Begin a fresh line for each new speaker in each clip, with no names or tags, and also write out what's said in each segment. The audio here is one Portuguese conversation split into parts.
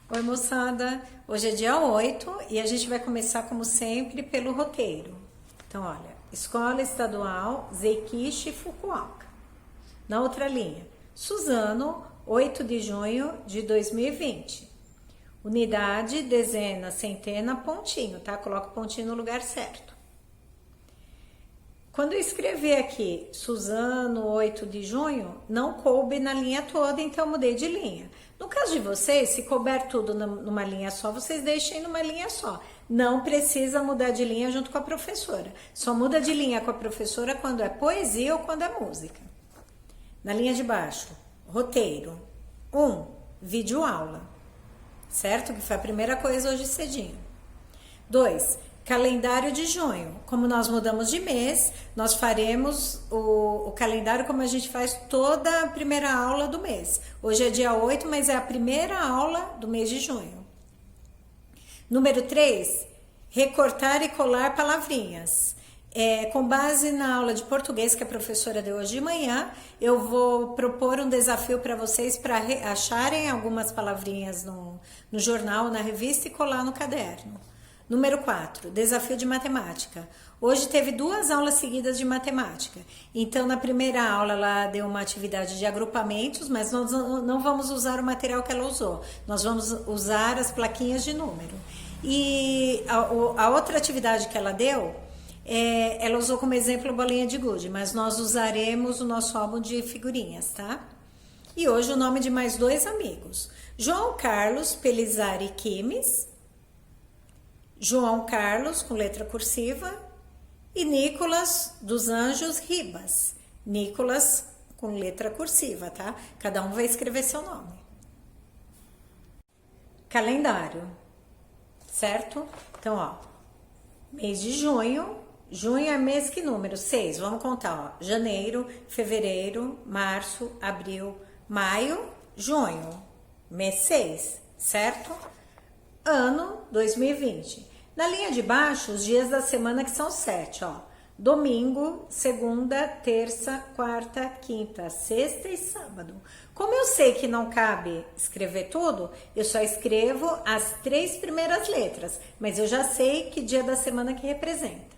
Oi, moçada! Hoje é dia 8 e a gente vai começar, como sempre, pelo roteiro. Então, olha, Escola Estadual Zeikishi Fukuoka. Na outra linha, Suzano, 8 de junho de 2020. Unidade, dezena, centena, pontinho, tá? Coloca o pontinho no lugar certo. Quando eu escrevi aqui Suzano, 8 de junho, não coube na linha toda, então eu mudei de linha. No caso de vocês, se couber tudo numa linha só, vocês deixem numa linha só. Não precisa mudar de linha junto com a professora. Só muda de linha com a professora quando é poesia ou quando é música. Na linha de baixo, roteiro. 1. Vídeo aula. Certo? Que foi a primeira coisa hoje cedinho. 2. Calendário de junho. Como nós mudamos de mês, nós faremos o calendário como a gente faz toda a primeira aula do mês. Hoje é dia 8, mas é a primeira aula do mês de junho. Número 3, recortar e colar palavrinhas. Com base na aula de português que a professora deu hoje de manhã, eu vou propor um desafio para vocês para acharem algumas palavrinhas no jornal, na revista e colar no caderno. Número 4, desafio de matemática. Hoje teve 2 aulas seguidas de matemática. Então, na primeira aula, ela deu uma atividade de agrupamentos, mas nós não vamos usar o material que ela usou. Nós vamos usar as plaquinhas de número. E a outra atividade que ela deu, ela usou como exemplo bolinha de gude, mas nós usaremos o nosso álbum de figurinhas, tá? E hoje o nome de mais 2 amigos. João Carlos Pelizari Kimes, João Carlos, com letra cursiva, e Nicolas dos Anjos Ribas. Nicolas, com letra cursiva, tá? Cada um vai escrever seu nome. Calendário, certo? Então, ó, mês de junho. Junho é mês que número? 6. Vamos contar, ó. Janeiro, fevereiro, março, abril, maio, junho. Mês 6, certo? Ano 2020. Na linha de baixo, os dias da semana que são 7, ó. Domingo, segunda, terça, quarta, quinta, sexta e sábado. Como eu sei que não cabe escrever tudo, eu só escrevo as 3 primeiras letras, mas eu já sei que dia da semana que representa.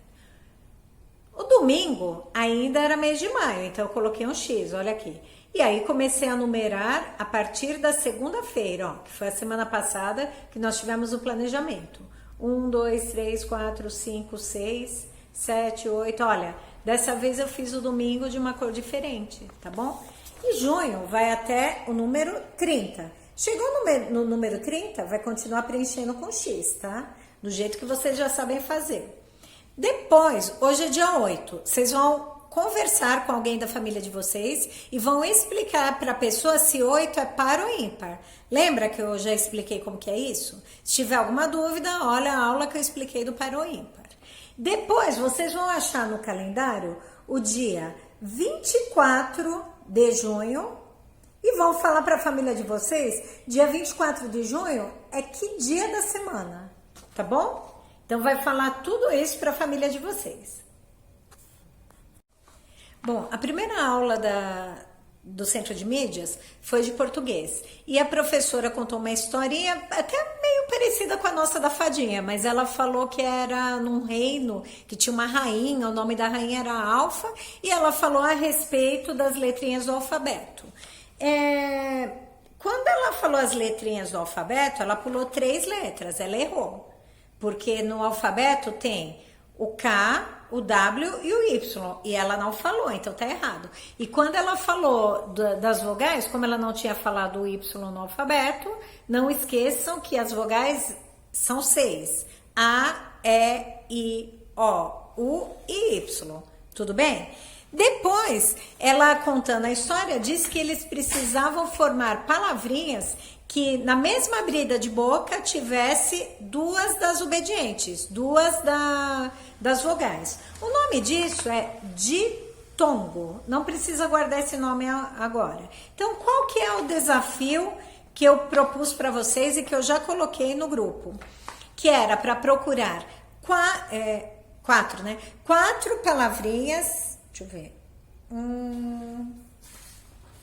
O domingo ainda era mês de maio, então eu coloquei um X, olha aqui. E aí comecei a numerar a partir da segunda-feira, ó, que foi a semana passada que nós tivemos o planejamento. 1, 2, 3, 4, 5, 6, 7, 8. Olha, dessa vez eu fiz o domingo de uma cor diferente, tá bom? E junho vai até o número 30. Chegou no número 30, vai continuar preenchendo com X, tá? Do jeito que vocês já sabem fazer. Depois, hoje é dia 8, vocês vão conversar com alguém da família de vocês e vão explicar para a pessoa se 8 é par ou ímpar. Lembra que eu já expliquei como que é isso? Se tiver alguma dúvida, olha a aula que eu expliquei do par ou ímpar. Depois, vocês vão achar no calendário o dia 24 de junho e vão falar para a família de vocês, dia 24 de junho é que dia da semana, tá bom? Então, vai falar tudo isso para a família de vocês. Bom, a primeira aula do Centro de Mídias foi de português. E a professora contou uma historinha até meio parecida com a nossa da fadinha, mas ela falou que era num reino que tinha uma rainha, o nome da rainha era Alfa, e ela falou a respeito das letrinhas do alfabeto. Quando ela falou as letrinhas do alfabeto, ela pulou 3 letras, ela errou. Porque no alfabeto tem o K, o W e o Y, e ela não falou, então tá errado. E quando ela falou das vogais, como ela não tinha falado o Y no alfabeto, não esqueçam que as vogais são 6. A, E, I, O, U e Y. Tudo bem? Depois, ela contando a história, disse que eles precisavam formar palavrinhas que na mesma abrida de boca tivesse 2 das obedientes, 2 das vogais. O nome disso é ditongo. Não precisa guardar esse nome agora. Então, qual que é o desafio que eu propus para vocês e que eu já coloquei no grupo? Que era para procurar 4, né? 4 palavrinhas. Deixa eu ver.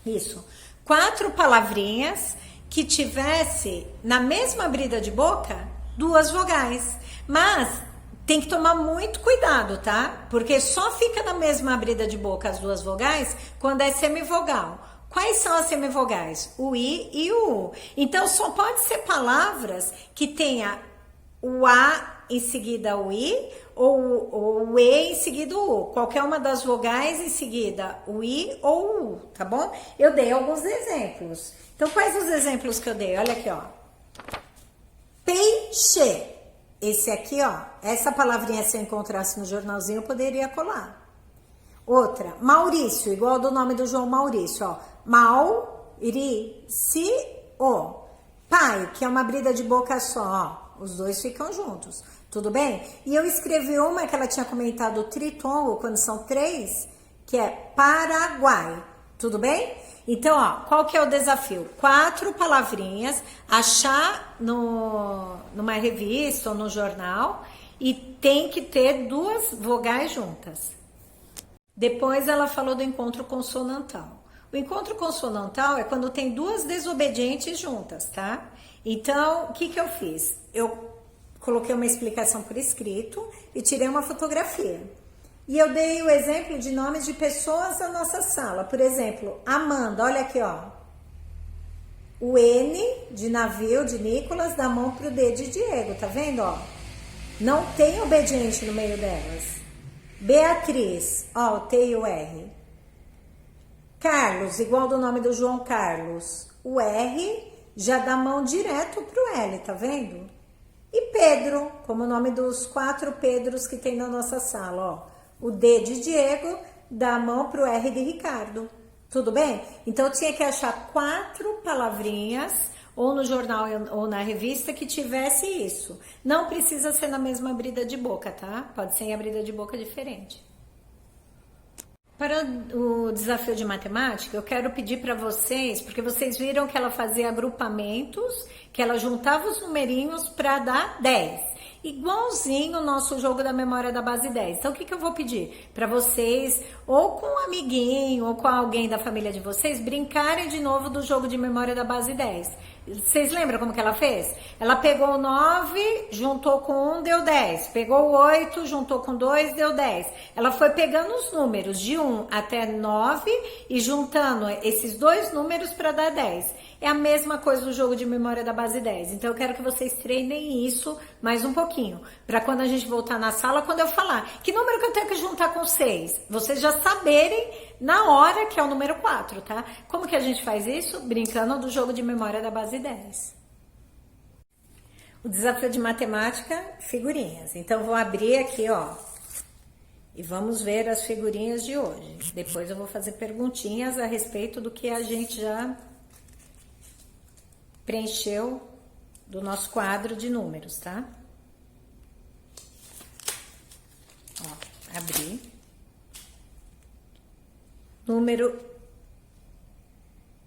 Isso. 4 palavrinhas que tivesse na mesma abrida de boca duas vogais. Mas tem que tomar muito cuidado, tá? Porque só fica na mesma abrida de boca as duas vogais quando é semivogal. Quais são as semivogais? O I e o U. Então, só pode ser palavras que tenha o A em seguida o I ou o E em seguida o U. Qualquer uma das vogais em seguida o I ou o U, tá bom? Eu dei alguns exemplos. Então, quais os exemplos que eu dei? Olha aqui, ó. Peixe. Esse aqui, ó. Essa palavrinha, se eu encontrasse no jornalzinho, eu poderia colar. Outra, Maurício, igual do nome do João Maurício, ó. Mau-ri-ci-o. Pai, que é uma abrida de boca só, ó. Os dois ficam juntos, tudo bem? E eu escrevi uma que ela tinha comentado o tritongo, quando são três, que é Paraguai, tudo bem? Então, ó, qual que é o desafio? 4 palavrinhas, achar numa revista ou no jornal e tem que ter 2 vogais juntas. Depois ela falou do encontro consonantal. O encontro consonantal é quando tem 2 desobedientes juntas, tá? Então, o que que eu fiz? Eu coloquei uma explicação por escrito e tirei uma fotografia. E eu dei o exemplo de nomes de pessoas da nossa sala. Por exemplo, Amanda, olha aqui, ó. O N de navio, de Nicolas, dá mão pro D de Diego, tá vendo, ó? Não tem obediente no meio delas. Beatriz, ó, o T e o R. Carlos, igual do nome do João Carlos. O R já dá mão direto pro L, tá vendo? E Pedro, como o nome dos 4 Pedros que tem na nossa sala, ó. O D de Diego dá a mão pro R de Ricardo. Tudo bem? Então, eu tinha que achar 4 palavrinhas, ou no jornal ou na revista, que tivesse isso. Não precisa ser na mesma abrida de boca, tá? Pode ser em abrida de boca diferente. Para o desafio de matemática, eu quero pedir para vocês, porque vocês viram que ela fazia agrupamentos, que ela juntava os numerinhos para dar 10. Igualzinho o nosso jogo da memória da base 10. Então, o que eu vou pedir? Para vocês, ou com um amiguinho, ou com alguém da família de vocês, brincarem de novo do jogo de memória da base 10. Vocês lembram como que ela fez? Ela pegou o 9, juntou com 1, deu 10. Pegou o 8, juntou com 2, deu 10. Ela foi pegando os números de 1 até 9 e juntando esses 2 números para dar 10. É a mesma coisa do jogo de memória da base 10. Então, eu quero que vocês treinem isso mais um pouquinho. Para quando a gente voltar na sala, quando eu falar que número que eu tenho que juntar com 6, vocês já saberem na hora que é o número 4, tá? Como que a gente faz isso? Brincando do jogo de memória da base 10. O desafio de matemática, figurinhas. Então, vou abrir aqui, ó. E vamos ver as figurinhas de hoje. Depois eu vou fazer perguntinhas a respeito do que a gente já preencheu do nosso quadro de números, tá? Ó, abri. Número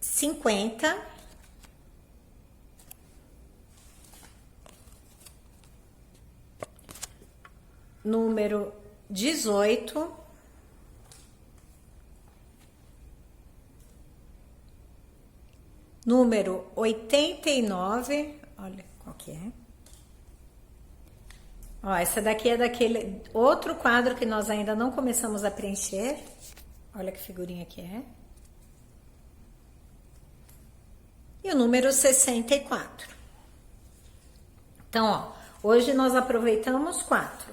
50. Número 18. Número 89, olha qual que é. Ó, essa daqui é daquele outro quadro que nós ainda não começamos a preencher. Olha que figurinha que é. E o número 64. Então, ó, hoje nós aproveitamos 4.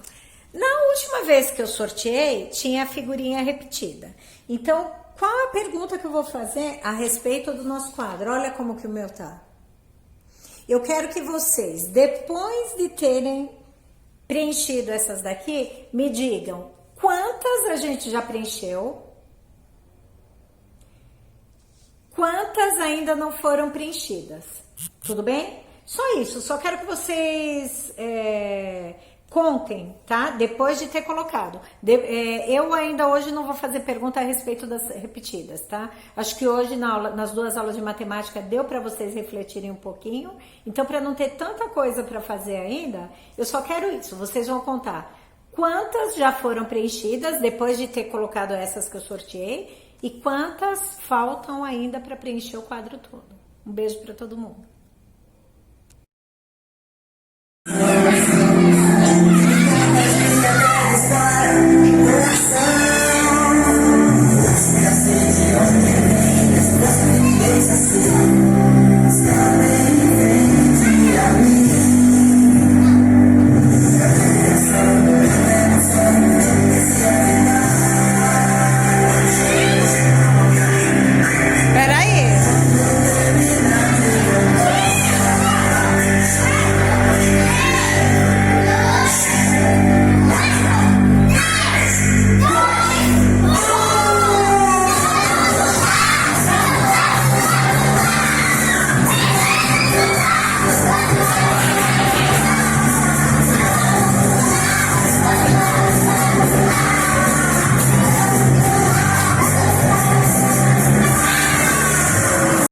Na última vez que eu sorteei, tinha a figurinha repetida. Então, qual a pergunta que eu vou fazer a respeito do nosso quadro? Olha como que o meu tá. Eu quero que vocês, depois de terem preenchido essas daqui, me digam quantas a gente já preencheu, quantas ainda não foram preenchidas. Tudo bem? Só isso, só quero que vocês contem, tá? Depois de ter colocado. Eu ainda hoje não vou fazer pergunta a respeito das repetidas, tá? Acho que hoje nas 2 aulas de matemática deu para vocês refletirem um pouquinho. Então, para não ter tanta coisa para fazer ainda, eu só quero isso. Vocês vão contar quantas já foram preenchidas depois de ter colocado essas que eu sorteei e quantas faltam ainda para preencher o quadro todo. Um beijo para todo mundo.